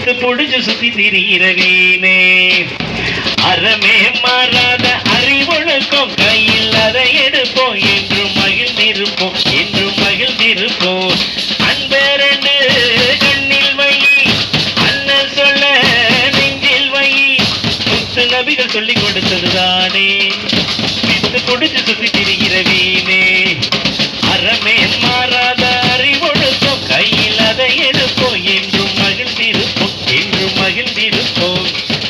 with புடிச்சு சுத்தி திரிகிறவீனே அறமே மாறாத அறிவொழுக்கம் கையில் அதை எடுப்போம் என்றும் மகிழ்ந்திருப்போம் என்றும் மகிழ்ந்திருப்போம் அன்பரண்டு கண்ணில் வை அண்ணல் சொல்ல நெஞ்சில் வை முத்து நபிகள் சொல்லிக் கொடுத்ததுதானே வித்து புடிச்சு சுத்தி திரிகிறவீனே அறமே மாறாத அறிவொழுக்கம் கையில் அதை எடுப்போம் என்றும் மகிழ்ந்திருப்போம் என்றும் மகிழ்ந்திருப்போம்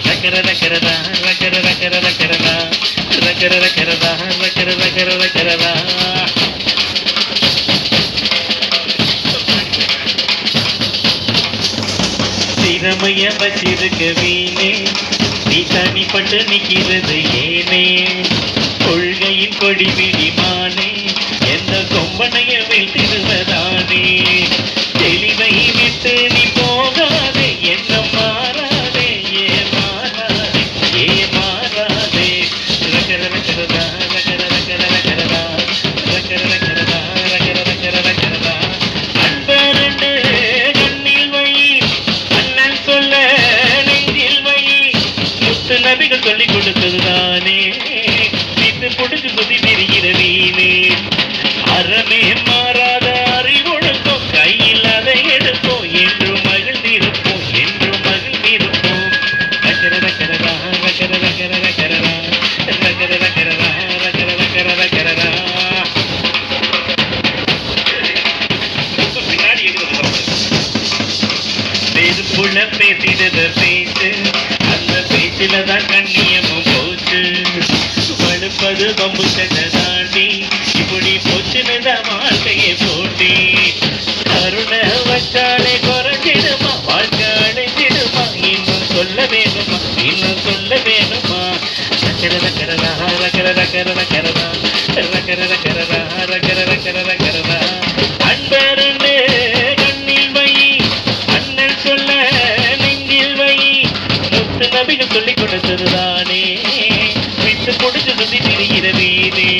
ரக்கர ரக்கரதா ரக்கர ரக்கர ரக்கரதா ரக்கர ரக்கரதா ரக்கர ரக்கர ரக்கரதா திறமைய வச்சிருக்க வீணே நீ தனிப்பட்டு நிற்கிறது ஏனே கொள்கையின் கொடி விடிமானே எந்த கொம்பனைய வீழ்த்திடுவதானே தெளிவை விட்டு நீ போகாதே என்ன மாறாதே ஏ மாறாதே ஏ மாறாதே ரக்கர ரக்கரதா ரக்கர ரக்கர ரக்கரதா ரக்கர ரக்கரதா ரக்கர ரக்கர ரக்கரதா அன்பரண்டு கண்ணில் வை அண்ணன் சொல்ல நெஞ்சில் வை முத்து நபிகள் சொல்லிக் கொடுத்ததுதானே வித்து புடிச்சு சுத்தி திரிகிறவீனே அறமே மாறாத அறிவொழுக்கம் கையில் அதை எடுப்போம் என்றும் மகிழ்ந்திருப்போம் என்றும் மகிழ்ந்திருப்போம் ரக்கர ரக்கரதா ரக்கர ரக்கர ரக்கரதா ரக்கர ரக்கரதா ரக்கர ரக்கர ரக்கரதா பின்னாடி வெறுப்புள்ள பேசிடுற பேச்சு அந்த பேச்சில தான் கண்ணியமும் போச்சு வலுப்பது பம்பு சென்ன தாண்டி இப்படி போச்சுன்னுதான் வாழ்க்கையை போட்டி கருணை வச்சாலே குறைஞ்சிடுமா வாழ்க்கை அடைஞ்சிடுமா இன்னும் சொல்ல வேணுமா இன்னும் சொல்ல வேணுமா ரக்கர ரக்கரதா ரக்கர ரக்கர ரக்கரதா ரக்கர ரக்கரதா ரக்கர ரக்கர ரக்கரதா அன்பரண்டு கண்ணில் வை அண்ணன் சொல்ல நெஞ்சில் வை முத்து நபிகள் சொல்லிக் கொடுத்ததுதானே வித்து புடிச்சு சுத்தி திரிகிறவீனே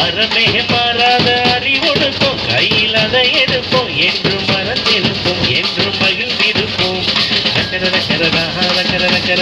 அறமே மாறாத அறிவொழுக்கம் கையில் அதை எடுப்போம் என்றும் மறந்திருப்போம் என்றும் மகிழ்ந்திருப்போம் ரக்கர ரக்கரதா ரக்கர ரக்கர